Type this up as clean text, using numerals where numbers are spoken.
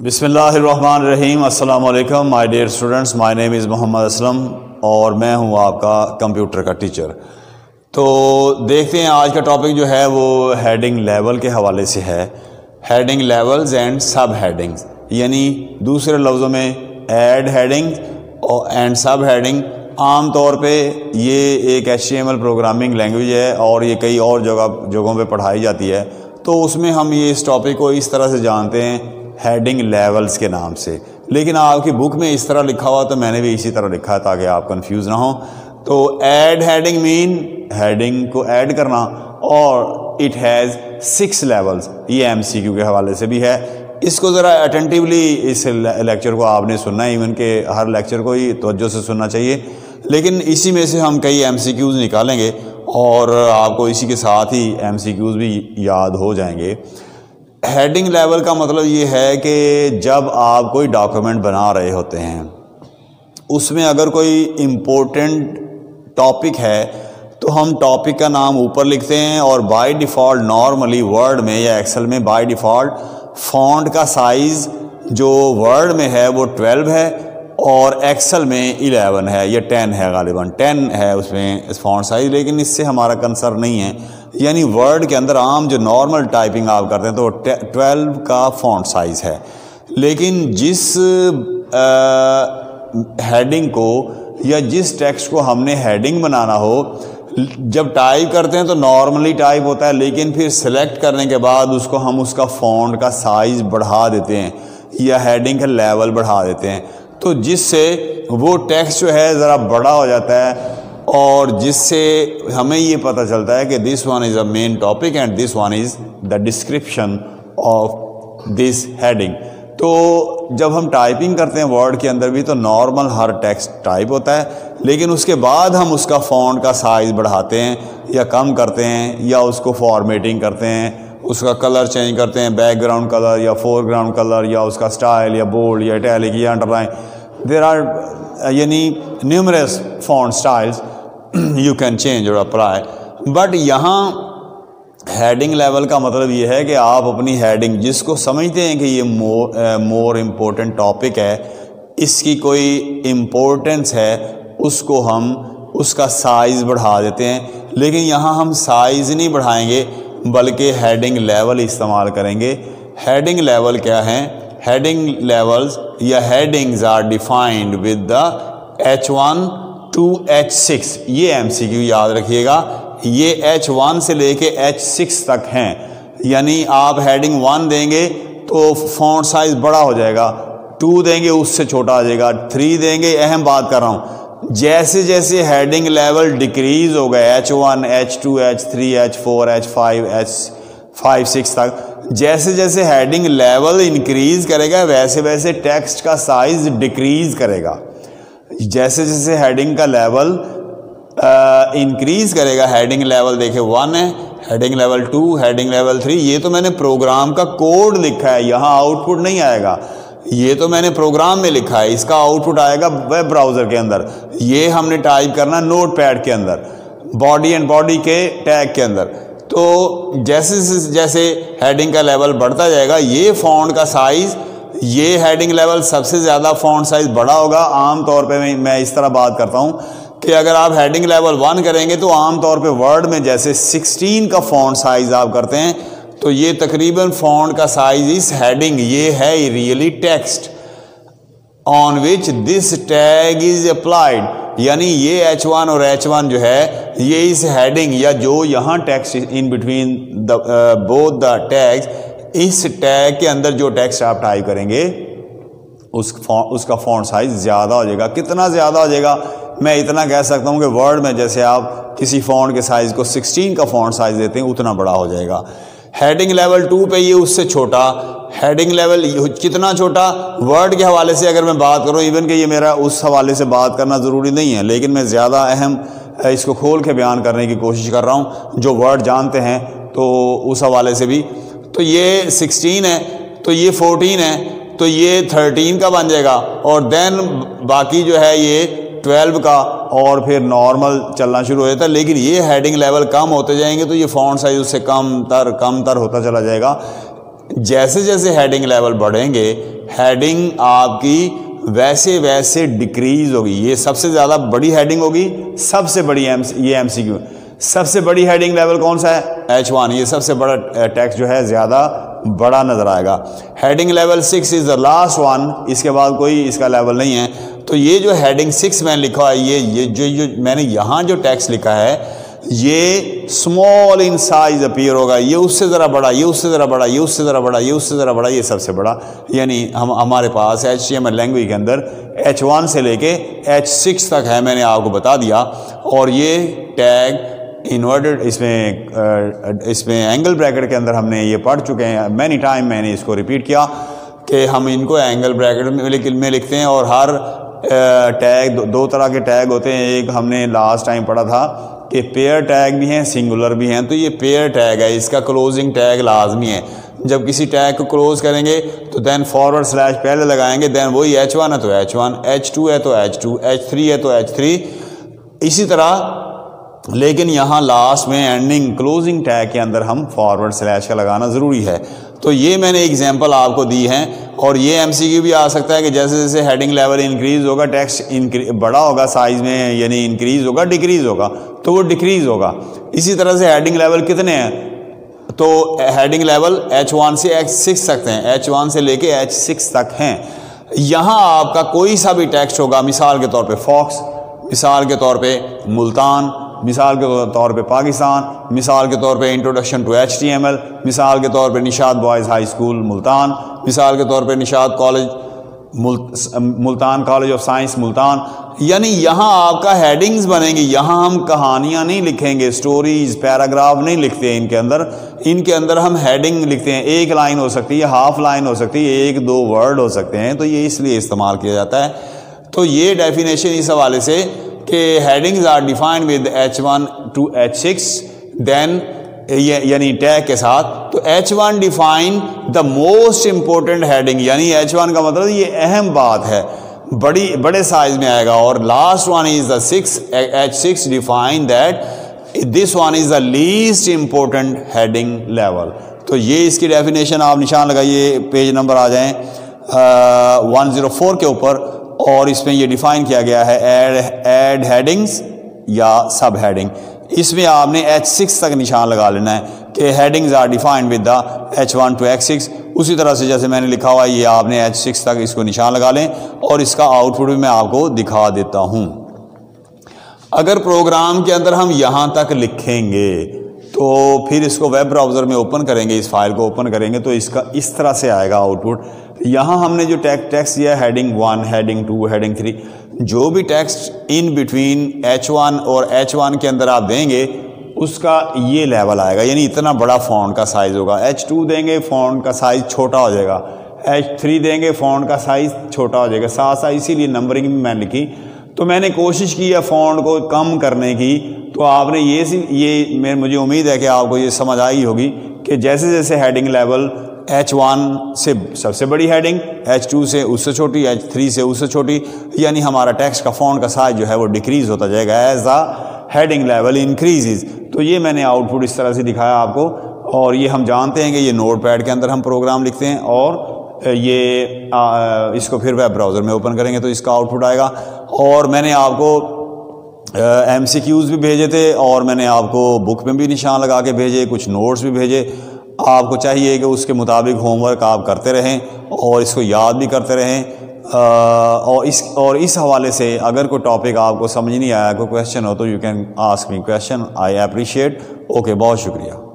بسم اللہ الرحمن الرحیم۔ السلام علیکم مائی ڈیئر اسٹوڈنٹس، مائی نیم از محمد اسلم اور میں ہوں آپ کا کمپیوٹر کا ٹیچر۔ تو دیکھتے ہیں آج کا ٹاپک جو ہے وہ ہیڈنگ لیول کے حوالے سے ہے، heading levels and sub headings, یعنی دوسرے لفظوں میں add heading and sub heading. عام طور پہ یہ ایک HTML پروگرامنگ لینگویج ہے اور یہ کئی اور جگہوں پہ پڑھائی جاتی ہے، تو اس میں ہم اس ٹاپک کو اس طرح سے جانتے ہیں ہیڈنگ لیولز کے نام سے، لیکن آپ کی بک میں اس طرح لکھا ہوا تو میں نے بھی اسی طرح لکھا ہے تاکہ آپ کنفیوز نہ ہوں۔ تو ایڈ ہیڈنگ مین ہیڈنگ کو ایڈ کرنا، اور اٹ ہیز 6 لیولز، یہ MCQ کے حوالے سے بھی ہے۔ اس کو ذرا اٹینٹیولی اس لیکچر کو آپ نے سننا ہے، ایون کہ ہر لیکچر کو ہی توجہ سے سننا چاہیے، لیکن اسی میں سے ہم کئی MCQs نکالیں گے اور آپ کو اسی کے ساتھ ہی MCQs بھی یاد ہو جائیں گے۔ ہیڈنگ لیول کا مطلب یہ ہے کہ جب آپ کوئی ڈاکیومنٹ بنا رہے ہوتے ہیں، اس میں اگر کوئی امپورٹنٹ ٹاپک ہے تو ہم ٹاپک کا نام اوپر لکھتے ہیں، اور بائی ڈیفالٹ نارملی ورڈ میں یا ایکسل میں بائی ڈیفالٹ فونٹ کا سائز جو ورڈ میں ہے وہ 12 ہے اور ایکسل میں 11 ہے یا 10 ہے، غالباً 10 ہے اس میں فونٹ سائز، لیکن اس سے ہمارا کنسرن نہیں ہے۔ یعنی ورڈ کے اندر عام جو نارمل ٹائپنگ آپ کرتے ہیں تو 12 کا فونٹ سائز ہے، لیکن جس ہیڈنگ کو یا جس ٹیکسٹ کو ہم نے ہیڈنگ بنانا ہو، جب ٹائپ کرتے ہیں تو نارملی ٹائپ ہوتا ہے، لیکن پھر سلیکٹ کرنے کے بعد اس کو ہم اس کا فونٹ کا سائز بڑھا دیتے ہیں یا ہیڈنگ کا لیول بڑھا دیتے ہیں، تو جس سے وہ ٹیکسٹ جو ہے ذرا بڑا ہو جاتا ہے، اور جس سے ہمیں یہ پتہ چلتا ہے کہ this one is a main topic and this one is the description of this heading. تو جب ہم ٹائپنگ کرتے ہیں ورڈ کے اندر بھی تو نارمل ہر ٹیکسٹ ٹائپ ہوتا ہے، لیکن اس کے بعد ہم اس کا فونٹ کا سائز بڑھاتے ہیں یا کم کرتے ہیں، یا اس کو فارمیٹنگ کرتے ہیں، اس کا کلر چینج کرتے ہیں، بیک گراؤنڈ کلر یا فور گراؤنڈ کلر، یا اس کا سٹائل یا بولڈ یا اٹیلک یا انڈر لائن، دیر آر یعنی numerous font styles you can change or apply۔ But یہاں ہیڈنگ لیول کا مطلب یہ ہے کہ آپ اپنی ہیڈنگ جس کو سمجھتے ہیں کہ یہ مور امپورٹنٹ ٹاپک ہے، اس کی کوئی امپورٹنس ہے، اس کو ہم اس کا سائز بڑھا دیتے ہیں، لیکن یہاں ہم سائز نہیں بڑھائیں گے بلکہ ہیڈنگ لیول استعمال کریں گے۔ ہیڈنگ لیول کیا ہیں؟ ہیڈنگ لیولز یا headings are defined with the H1 to H6، یہ MCQ یاد رکھیے گا، یہ H1 سے لے کے H6 تک ہیں، یعنی آپ ہیڈنگ 1 دیں گے تو فونٹ سائز بڑا ہو جائے گا، 2 دیں گے اس سے چھوٹا ہو جائے گا، 3 دیں گے، اہم بات کر رہا ہوں، جیسے جیسے ہیڈنگ لیول ڈیکریز ہو گئے H1 H2 H3 H4 H5 H5 6 تک، جیسے جیسے ہیڈنگ لیول انکریز کرے گا ویسے ویسے ٹیکسٹ کا سائز ڈیکریز کرے گا۔ جیسے جیسے ہیڈنگ کا لیول انکریز کرے گا، ہیڈنگ لیول دیکھیں 1 ہے، ہیڈنگ لیول 2، ہیڈنگ لیول 3، یہ تو میں نے پروگرام کا کوڈ لکھا ہے، یہاں آؤٹ پٹ نہیں آئے گا، یہ تو میں نے پروگرام میں لکھا ہے، اس کا آؤٹ پٹ آئے گا ویب براؤزر کے اندر، یہ ہم نے ٹائپ کرنا نوٹ پیڈ کے اندر، باڈی اینڈ باڈی کے ٹیگ کے اندر۔ تو جیسے جیسے ہیڈنگ کا لیول بڑھتا جائے گا، یہ فونٹ کا سائز، یہ ہیڈنگ لیول سب سے زیادہ فونٹ سائز بڑا ہوگا۔ عام طور پہ میں اس طرح بات کرتا ہوں کہ اگر آپ ہیڈنگ لیول 1 کریں گے تو عام طور پہ ورڈ میں جیسے 16 کا فونٹ سائز آپ کرتے ہیں، تو یہ تقریباً فونٹ کا سائز اس ہیڈنگ، یہ ہے really text on which this tag is applied, یعنی یہ H1 اور H1 جو ہے یہ اس ہیڈنگ یا جو یہاں text in between both the tags, اس ٹیگ کے اندر جو ٹیکسٹ آپ ٹائپ کریں گے اس کا فونٹ سائز زیادہ ہو جائے گا۔ کتنا زیادہ ہو جائے گا؟ میں اتنا کہہ سکتا ہوں کہ ورڈ میں جیسے آپ کسی فونٹ کے سائز کو 16 کا فونٹ سائز دیتے ہیں اتنا بڑا ہو جائے گا۔ ہیڈنگ لیول 2 پہ یہ اس سے چھوٹا، ہیڈنگ لیول کتنا چھوٹا؟ ورڈ کے حوالے سے اگر میں بات کروں، ایون کہ یہ میرا اس حوالے سے بات کرنا ضروری نہیں ہے، لیکن میں زیادہ اہم اس کو کھول کے بیان کرنے کی کوشش کر رہا ہوں، جو ورڈ جانتے ہیں تو اس حوالے سے بھی۔ تو یہ 16 ہے، تو یہ 14 ہے، تو یہ 13 کا بن جائے گا، اور دین باقی جو ہے یہ 12 کا، اور پھر نارمل چلنا شروع ہو جاتا ہے۔ لیکن یہ ہیڈنگ لیول کم ہوتے جائیں گے تو یہ فونٹ سائز اس سے کم تر ہوتا چلا جائے گا۔ جیسے جیسے ہیڈنگ لیول بڑھیں گے ہیڈنگ آپ کی ویسے ویسے ڈیکریز ہوگی. یہ سب سے زیادہ بڑی ہیڈنگ ہوگی, سب سے بڑی یہ MCQ. سب سے بڑی ہیڈنگ لیول کون سا ہے؟ H1. یہ سب سے بڑا ٹیکسٹ جو ہے زیادہ بڑا نظر آئے گا. Heading level 6 is the last one, اس کے بعد کوئی اس کا لیول نہیں ہے. تو یہ جو ہیڈنگ 6 میں نے لکھا ہے, یہ جو میں نے یہاں جو ٹیکسٹ لکھا ہے یہ اسمال ان سائز اپیئر ہوگا. یہ اس سے ذرا بڑا, یہ اس سے ذرا بڑا, یہ اس سے ذرا بڑا, یہ اس سے ذرا بڑا, یہ سب سے بڑا. یعنی ہمارے پاس HTML لینگویج کے اندر H1 سے لے کے H6 تک ہے, میں نے آپ کو بتا دیا. اور یہ ٹیگ انورٹڈ, اس میں اینگل بریکٹ کے اندر ہم نے یہ پڑھ چکے ہیں مینی ٹائم. میں نے اس کو ریپیٹ کیا کہ ہم ان کو اینگل بریکٹ میں لکھتے ہیں. اور ہر ٹیگ, دو طرح کے ٹیگ ہوتے ہیں. ایک ہم نے لاسٹ ٹائم پڑھا تھا کہ پیئر ٹیگ بھی ہیں, سنگولر بھی ہیں. تو یہ پیئر ٹیگ ہے, اس کا کلوزنگ ٹیگ لازمی ہے. جب کسی ٹیگ کو کلوز کریں گے تو دین فارورڈ سلیش پہلے لگائیں گے, دین وہی H1 ہے تو H1, H2 ہے تو H2, H3 ہے تو H3, اسی طرح. لیکن یہاں لاسٹ میں اینڈنگ کلوزنگ ٹیگ کے اندر ہم فارورڈ سلیش کا لگانا ضروری ہے. تو یہ میں نے ایگزامپل آپ کو دی ہیں. اور یہ MCQ بھی آ سکتا ہے کہ جیسے جیسے ہیڈنگ لیول انکریز ہوگا, ٹیکسٹ بڑا ہوگا سائز میں, یعنی انکریز ہوگا, ڈیکریز ہوگا, تو وہ ڈیکریز ہوگا. اسی طرح سے ہیڈنگ لیول کتنے ہیں؟ تو ہیڈنگ لیول H1 سے H6 تک ہیں, H1 سے لے کے H6 تک ہیں. یہاں آپ کا کوئی سا بھی ٹیکسٹ ہوگا, مثال کے طور پہ فاکس, مثال کے طور پہ ملتان, مثال کے طور پہ پاکستان, مثال کے طور پہ انٹروڈکشن ٹو HTML, مثال کے طور پہ Nishat boys high school Multan, مثال کے طور پہ Nishat college Multan, college of science Multan. یعنی یہاں آپ کا ہیڈنگز بنیں گی. یہاں ہم کہانیاں نہیں لکھیں گے, سٹوریز, پیراگراف نہیں لکھتے ہیں. ان کے اندر ہم ہیڈنگ لکھتے ہیں. ایک لائن ہو سکتی ہے, ہاف لائن ہو سکتی ہے, ایک دو ورڈ ہو سکتے ہیں. تو یہ اس لیے استعمال کیا جاتا ہے. تو یہ ڈیفینیشن اس حوالے سے کہ headings are defined with H1 to H6, then یعنی ٹیگ کے ساتھ. تو H1 define the most important heading, یعنی H1 کا مطلب یہ اہم بات ہے, بڑے سائز میں آئے گا. اور last one is the H6 define that this one is the least important heading level. تو یہ اس کی ڈیفینیشن آپ نشان لگائیے, پیج نمبر آ جائیں 104 کے اوپر. اور اس میں یہ ڈیفائن کیا گیا ہے ایڈ ہیڈنگز یا سب ہیڈنگ. اس میں آپ نے H6 تک نشان لگا لینا ہے کہ headings are defined with the H1 to H6. اسی طرح سے جیسے میں نے لکھا ہوا ہے, یہ آپ نے H6 تک اس کو نشان لگا لیں. اور اس کا آؤٹ پٹ بھی میں آپ کو دکھا دیتا ہوں. اگر پروگرام کے اندر ہم یہاں تک لکھیں گے تو پھر اس کو ویب براؤزر میں اوپن کریں گے, اس فائل کو اوپن کریں گے تو اس کا اس طرح سے آئے گا آؤٹ پٹ. یہاں ہم نے جو ٹیکسٹ دیا ہے ہیڈنگ 1, ہیڈنگ 2, ہیڈنگ 3, جو بھی ٹیکسٹ ان بٹوین H1 اور H1 کے اندر آپ دیں گے اس کا یہ لیول آئے گا. یعنی اتنا بڑا فونٹ کا سائز ہوگا. H2 دیں گے, فونٹ کا سائز چھوٹا ہو جائے گا. H3 دیں گے, فونٹ کا سائز چھوٹا ہو جائے گا. ساتھ ساتھ اسی لیے نمبرنگ بھی میں نے لکھی. تو میں نے کوشش کی ہے فونٹ کو کم کرنے کی. تو آپ نے یہ مجھے امید ہے کہ آپ کو یہ سمجھ آئی ہوگی کہ جیسے جیسے ہیڈنگ لیول H1 سے سب سے بڑی ہیڈنگ, H2 سے اس سے چھوٹی, H3 سے اس سے چھوٹی, یعنی ہمارا ٹیکسٹ کا فونٹ کا سائز جو ہے وہ ڈیکریز ہوتا جائے گا as the heading level increases. تو یہ میں نے آؤٹ پٹ اس طرح سے دکھایا آپ کو. اور یہ ہم جانتے ہیں کہ یہ نوٹ پیڈ کے اندر ہم پروگرام لکھتے ہیں اور یہ اس کو پھر ویب براؤزر میں اوپن کریں گے تو اس کا آؤٹ پٹ آئے گا. اور میں نے آپ کو MCQs بھی بھیجے تھے اور میں نے آپ کو بک میں بھی نشان لگا کے بھیجے, کچھ نوٹس بھی بھیجے. آپ کو چاہیے کہ اس کے مطابق ہوم ورک آپ کرتے رہیں اور اس کو یاد بھی کرتے رہیں. اور اس حوالے سے اگر کوئی ٹاپک آپ کو سمجھ نہیں آیا, کوئی کویشچن ہو تو you can ask me question. I appreciate. Okay, بہت شکریہ.